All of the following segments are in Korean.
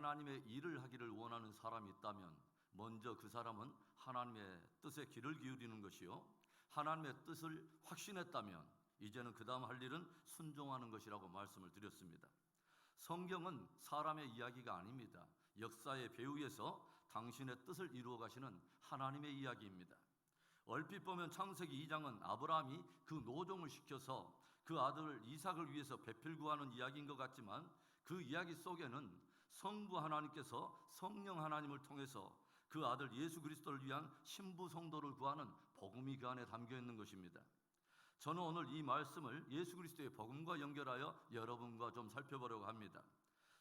하나님의 일을 하기를 원하는 사람이 있다면 먼저 그 사람은 하나님의 뜻에 귀를 기울이는 것이요, 하나님의 뜻을 확신했다면 이제는 그 다음 할 일은 순종하는 것이라고 말씀을 드렸습니다. 성경은 사람의 이야기가 아닙니다. 역사의 배후에서 당신의 뜻을 이루어 가시는 하나님의 이야기입니다. 얼핏 보면 창세기 2장은 아브라함이 그 노종을 시켜서 그 아들 이삭을 위해서 배필 구하는 이야기인 것 같지만, 그 이야기 속에는 성부 하나님께서 성령 하나님을 통해서 그 아들 예수 그리스도를 위한 신부 성도를 구하는 복음이 그 안에 담겨 있는 것입니다. 저는 오늘 이 말씀을 예수 그리스도의 복음과 연결하여 여러분과 좀 살펴보려고 합니다.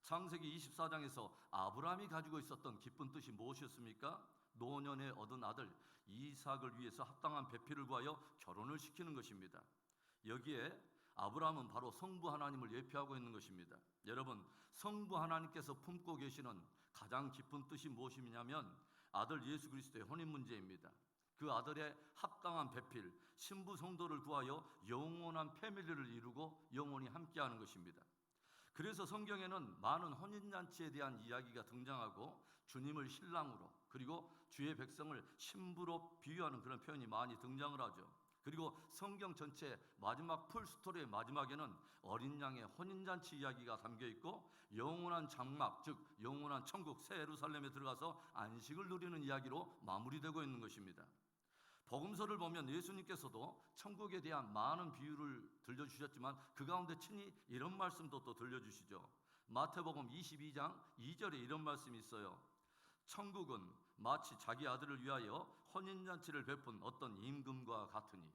창세기 24장에서 아브라함이 가지고 있었던 기쁜 뜻이 무엇이었습니까? 노년에 얻은 아들 이삭을 위해서 합당한 배필을 구하여 결혼을 시키는 것입니다. 여기에 아브라함은 바로 성부 하나님을 예표하고 있는 것입니다. 여러분, 성부 하나님께서 품고 계시는 가장 깊은 뜻이 무엇이냐면 아들 예수 그리스도의 혼인 문제입니다. 그 아들의 합당한 배필, 신부 성도를 구하여 영원한 패밀리를 이루고 영원히 함께하는 것입니다. 그래서 성경에는 많은 혼인잔치에 대한 이야기가 등장하고 주님을 신랑으로, 그리고 주의 백성을 신부로 비유하는 그런 표현이 많이 등장을 하죠. 그리고 성경 전체 마지막 풀스토리의 마지막에는 어린 양의 혼인잔치 이야기가 담겨 있고 영원한 장막, 즉 영원한 천국 새 예루살렘에 들어가서 안식을 누리는 이야기로 마무리되고 있는 것입니다. 복음서를 보면 예수님께서도 천국에 대한 많은 비유를 들려주셨지만 그 가운데 친히 이런 말씀도 또 들려주시죠. 마태복음 22장 2절에 이런 말씀이 있어요. 천국은 마치 자기 아들을 위하여 혼인잔치를 베푼 어떤 임금과 같으니.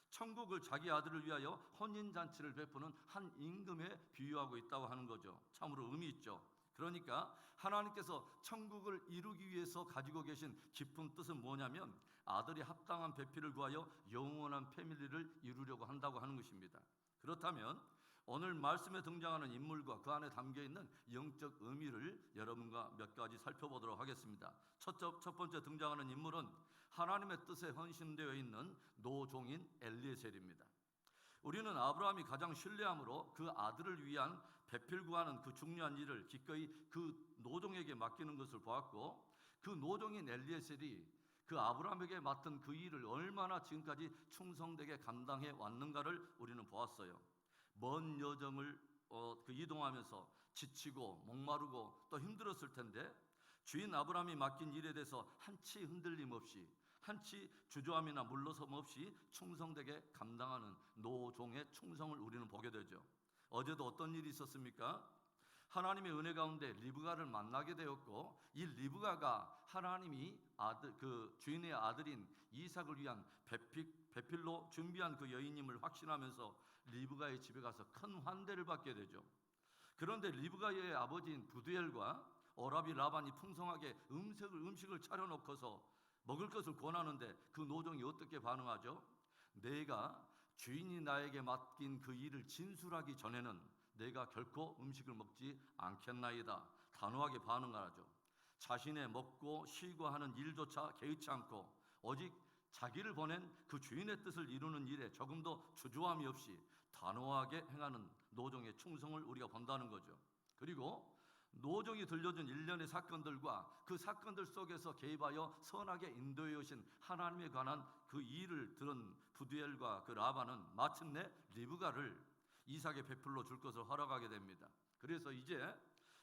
천국을 자기 아들을 위하여 혼인잔치를 베푸는 한 임금에 비유하고 있다고 하는 거죠. 참으로 의미 있죠. 그러니까 하나님께서 천국을 이루기 위해서 가지고 계신 깊은 뜻은 뭐냐면 아들이 합당한 배필을 구하여 영원한 패밀리를 이루려고 한다고 하는 것입니다. 그렇다면 오늘 말씀에 등장하는 인물과 그 안에 담겨있는 영적 의미를 여러분과 몇 가지 살펴보도록 하겠습니다. 첫 번째 등장하는 인물은 하나님의 뜻에 헌신되어 있는 노종인 엘리에셀입니다. 우리는 아브라함이 가장 신뢰함으로 그 아들을 위한 배필 구하는 그 중요한 일을 기꺼이 그 노종에게 맡기는 것을 보았고, 그 노종인 엘리에셀이 그 아브라함에게 맡은 그 일을 얼마나 지금까지 충성되게 감당해 왔는가를 우리는 보았어요. 먼 여정을 이동하면서 지치고 목마르고 또 힘들었을 텐데 주인 아브라함이 맡긴 일에 대해서 한치 흔들림 없이, 한치 주저함이나 물러섬 없이 충성되게 감당하는 노종의 충성을 우리는 보게 되죠. 어제도 어떤 일이 있었습니까? 하나님의 은혜 가운데 리브가를 만나게 되었고, 이 리브가가 하나님이 그 주인의 아들인 이삭을 위한 배필로 준비한 그 여인임을 확신하면서 리브가의 집에 가서 큰 환대를 받게 되죠. 그런데 리브가의 아버지인 부두엘과 오라비 라반이 풍성하게 음식을 차려놓고서 먹을 것을 권하는데 그 노종이 어떻게 반응하죠? 내가 주인이 나에게 맡긴 그 일을 진술하기 전에는 내가 결코 음식을 먹지 않겠나이다, 단호하게 반응하죠. 자신의 먹고 쉬고 하는 일조차 개의치 않고 오직 자기를 보낸 그 주인의 뜻을 이루는 일에 조금도 주저함이 없이 단호하게 행하는 노종의 충성을 우리가 본다는 거죠. 그리고 노종이 들려준 일련의 사건들과 그 사건들 속에서 개입하여 선하게 인도해 오신 하나님에 관한 그 일을 들은 부두엘과 그 라반은 마침내 리브가를 이삭의 배필로 줄 것을 허락하게 됩니다. 그래서 이제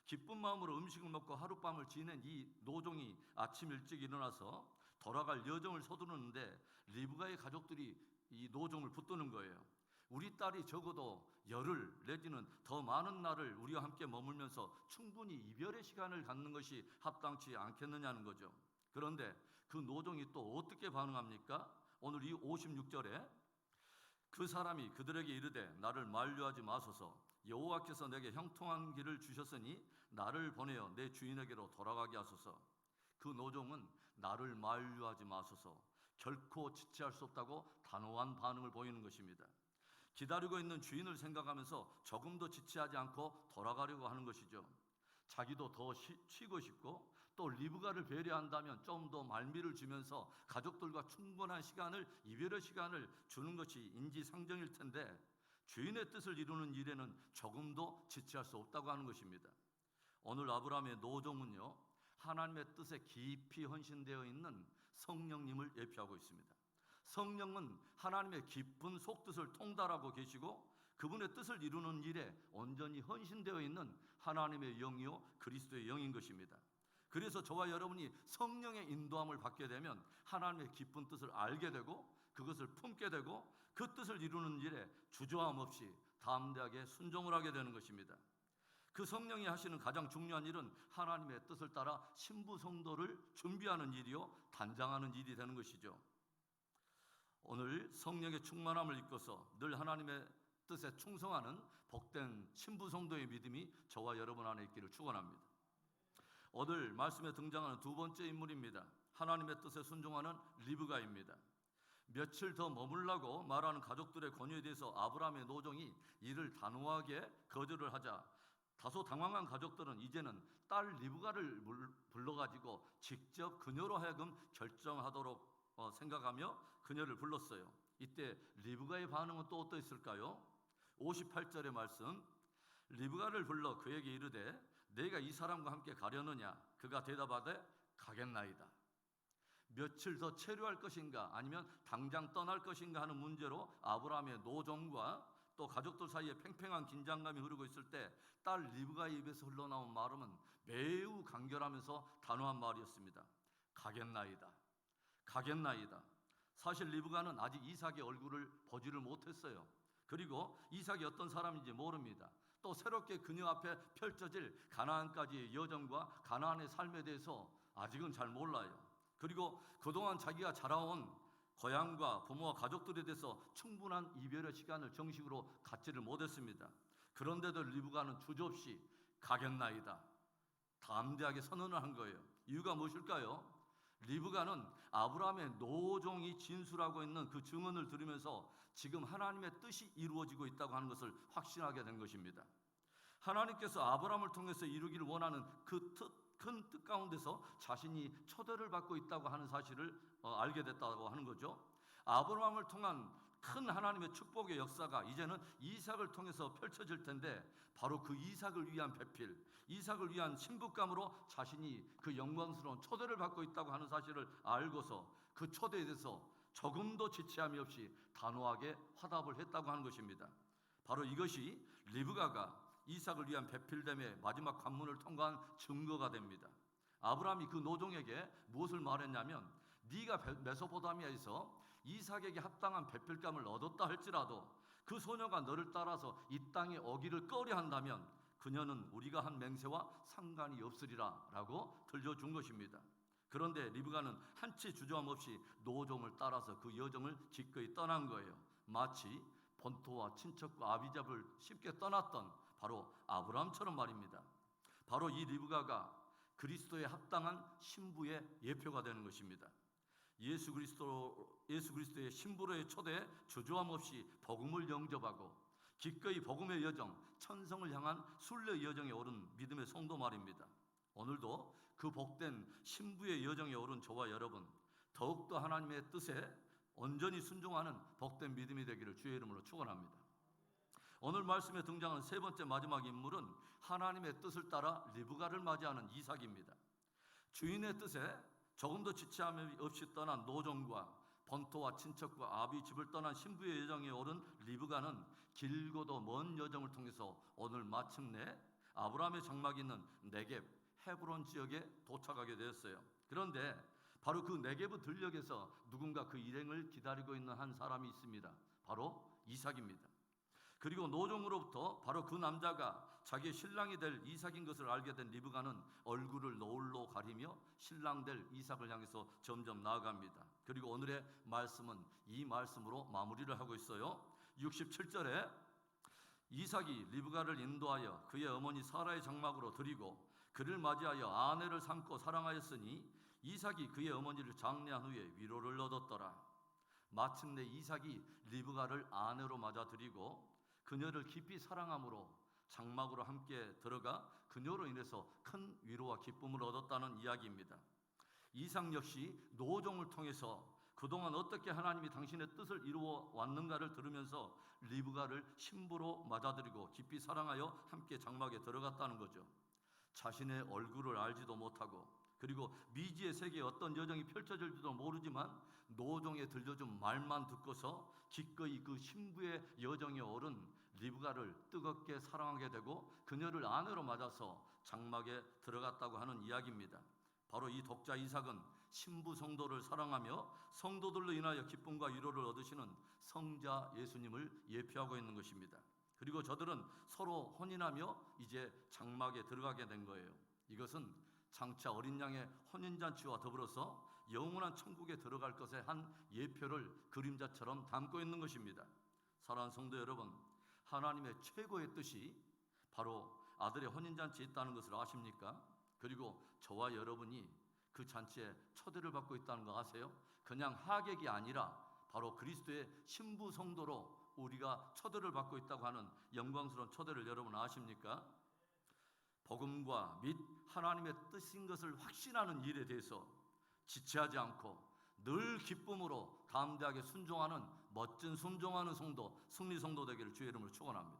기쁜 마음으로 음식을 먹고 하룻밤을 지낸 이 노종이 아침 일찍 일어나서 돌아갈 여정을 서두르는데 리브가의 가족들이 이 노종을 붙드는 거예요. 우리 딸이 적어도 열흘 내지는 더 많은 날을 우리와 함께 머물면서 충분히 이별의 시간을 갖는 것이 합당치 않겠느냐는 거죠. 그런데 그 노종이 또 어떻게 반응합니까? 오늘 이 56절에 그 사람이 그들에게 이르되 나를 만류하지 마소서, 여호와께서 내게 형통한 길을 주셨으니 나를 보내어 내 주인에게로 돌아가게 하소서. 그 노종은 나를 만류하지 마소서, 결코 지체할 수 없다고 단호한 반응을 보이는 것입니다. 기다리고 있는 주인을 생각하면서 조금도 지체하지 않고 돌아가려고 하는 것이죠. 자기도 더 쉬고 싶고 또 리브가를 배려한다면 좀 더 말미를 주면서 가족들과 충분한 시간을, 이별의 시간을 주는 것이 인지상정일 텐데 주인의 뜻을 이루는 일에는 조금도 지체할 수 없다고 하는 것입니다. 오늘 아브라함의 노종은요, 하나님의 뜻에 깊이 헌신되어 있는 성령님을 예표하고 있습니다. 성령은 하나님의 깊은 속뜻을 통달하고 계시고 그분의 뜻을 이루는 일에 온전히 헌신되어 있는 하나님의 영이요 그리스도의 영인 것입니다. 그래서 저와 여러분이 성령의 인도함을 받게 되면 하나님의 깊은 뜻을 알게 되고 그것을 품게 되고 그 뜻을 이루는 일에 주저함 없이 담대하게 순종을 하게 되는 것입니다. 그 성령이 하시는 가장 중요한 일은 하나님의 뜻을 따라 신부 성도를 준비하는 일이요 단장하는 일이 되는 것이죠. 오늘 성령의 충만함을 입고서 늘 하나님의 뜻에 충성하는 복된 신부 성도의 믿음이 저와 여러분 안에 있기를 축원합니다. 오늘 말씀에 등장하는 두 번째 인물입니다. 하나님의 뜻에 순종하는 리브가입니다. 며칠 더 머물라고 말하는 가족들의 권유에 대해서 아브라함의 노종이 이를 단호하게 거절을 하자 다소 당황한 가족들은 이제는 딸 리브가를 불러가지고 직접 그녀로 하여금 결정하도록 생각하며 그녀를 불렀어요. 이때 리브가의 반응은 또 어떠했을까요? 58절의 말씀, 리브가를 불러 그에게 이르되 내가 이 사람과 함께 가려느냐? 그가 대답하되 가겠나이다. 며칠 더 체류할 것인가 아니면 당장 떠날 것인가 하는 문제로 아브라함의 노종과 또 가족들 사이에 팽팽한 긴장감이 흐르고 있을 때 딸 리브가의 입에서 흘러나온 말음은 매우 간결하면서 단호한 말이었습니다. 가겠나이다. 가겠나이다. 사실 리브가는 아직 이삭의 얼굴을 보지를 못했어요. 그리고 이삭이 어떤 사람인지 모릅니다. 또 새롭게 그녀 앞에 펼쳐질 가나안까지의 여정과 가나안의 삶에 대해서 아직은 잘 몰라요. 그리고 그동안 자기가 자라온 고향과 부모와 가족들에 대해서 충분한 이별의 시간을 정식으로 갖지를 못했습니다. 그런데도 리브가는 주저없이 가겠나이다. 담대하게 선언을 한 거예요. 이유가 무엇일까요? 리브가는 아브라함의 노종이 진술하고 있는 그 증언을 들으면서 지금 하나님의 뜻이 이루어지고 있다고 하는 것을 확신하게 된 것입니다. 하나님께서 아브라함을 통해서 이루기를 원하는 그 큰 뜻 가운데서 자신이 초대를 받고 있다고 하는 사실을 알게 됐다고 하는 거죠. 아브라함을 통한 큰 하나님의 축복의 역사가 이제는 이삭을 통해서 펼쳐질 텐데 바로 그 이삭을 위한 배필, 이삭을 위한 신부감으로 자신이 그 영광스러운 초대를 받고 있다고 하는 사실을 알고서 그 초대에 대해서 조금도 지체함이 없이 단호하게 화답을 했다고 하는 것입니다. 바로 이것이 리브가가 이삭을 위한 배필됨의 마지막 관문을 통과한 증거가 됩니다. 아브라함이 그 노종에게 무엇을 말했냐면 네가 메소포타미아에서 이삭에게 합당한 배필감을 얻었다 할지라도 그 소녀가 너를 따라서 이 땅에 오기를 꺼려 한다면 그녀는 우리가 한 맹세와 상관이 없으리라 라고 들려준 것입니다. 그런데 리브가는 한치 주저함 없이 노종을 따라서 그 여정을 기꺼이 떠난 거예요. 마치 본토와 친척과 아비잡을 쉽게 떠났던 바로 아브라함처럼 말입니다. 바로 이 리브가가 그리스도에 합당한 신부의 예표가 되는 것입니다. 예수 그리스도의 신부로의 초대에 주저함 없이 복음을 영접하고 기꺼이 복음의 여정, 천성을 향한 순례 여정에 오른 믿음의 성도 말입니다. 오늘도 그 복된 신부의 여정에 오른 저와 여러분, 더욱더 하나님의 뜻에 온전히 순종하는 복된 믿음이 되기를 주의 이름으로 축원합니다. 오늘 말씀에 등장하는 세 번째 마지막 인물은 하나님의 뜻을 따라 리브가를 맞이하는 이삭입니다. 주인의 뜻에 조금도 지체함이 없이 떠난 노종과 본토와 친척과 아비 집을 떠난 신부의 여정에 오른 리브가는 길고도 먼 여정을 통해서 오늘 마침내 아브라함의 장막이 있는 네겝 헤브론 지역에 도착하게 되었어요. 그런데 바로 그 네겝의 들녘에서 누군가 그 일행을 기다리고 있는 한 사람이 있습니다. 바로 이삭입니다. 그리고 노종으로부터 바로 그 남자가 자기의 신랑이 될 이삭인 것을 알게 된 리브가는 얼굴을 노을로 가리며 신랑 될 이삭을 향해서 점점 나아갑니다. 그리고 오늘의 말씀은 이 말씀으로 마무리를 하고 있어요. 67절에 이삭이 리브가를 인도하여 그의 어머니 사라의 장막으로 들이고 그를 맞이하여 아내를 삼고 사랑하였으니 이삭이 그의 어머니를 장례한 후에 위로를 얻었더라. 마침내 이삭이 리브가를 아내로 맞아들이고 그녀를 깊이 사랑함으로 장막으로 함께 들어가 그녀로 인해서 큰 위로와 기쁨을 얻었다는 이야기입니다. 이삭 역시 노종을 통해서 그동안 어떻게 하나님이 당신의 뜻을 이루어 왔는가를 들으면서 리브가를 신부로 맞아들이고 깊이 사랑하여 함께 장막에 들어갔다는 거죠. 자신의 얼굴을 알지도 못하고, 그리고 미지의 세계에 어떤 여정이 펼쳐질지도 모르지만 노종에 들려준 말만 듣고서 기꺼이 그 신부의 여정에 오른 리브가를 뜨겁게 사랑하게 되고 그녀를 아내로 맞아서 장막에 들어갔다고 하는 이야기입니다. 바로 이 독자 이삭은 신부 성도를 사랑하며 성도들로 인하여 기쁨과 위로를 얻으시는 성자 예수님을 예표하고 있는 것입니다. 그리고 저들은 서로 혼인하며 이제 장막에 들어가게 된 거예요. 이것은 장차 어린 양의 혼인잔치와 더불어서 영원한 천국에 들어갈 것의 한 예표를 그림자처럼 담고 있는 것입니다. 사랑하는 성도 여러분, 하나님의 최고의 뜻이 바로 아들의 혼인잔치에 있다는 것을 아십니까? 그리고 저와 여러분이 그 잔치에 초대를 받고 있다는 거 아세요? 그냥 하객이 아니라 바로 그리스도의 신부 성도로 우리가 초대를 받고 있다고 하는 영광스러운 초대를 여러분 아십니까? 복음과 및 하나님의 뜻인 것을 확신하는 일에 대해서 지체하지 않고 늘 기쁨으로 담대하게 순종하는 멋진 순종하는 성도, 승리 성도 되기를 주의 이름으로 축원합니다.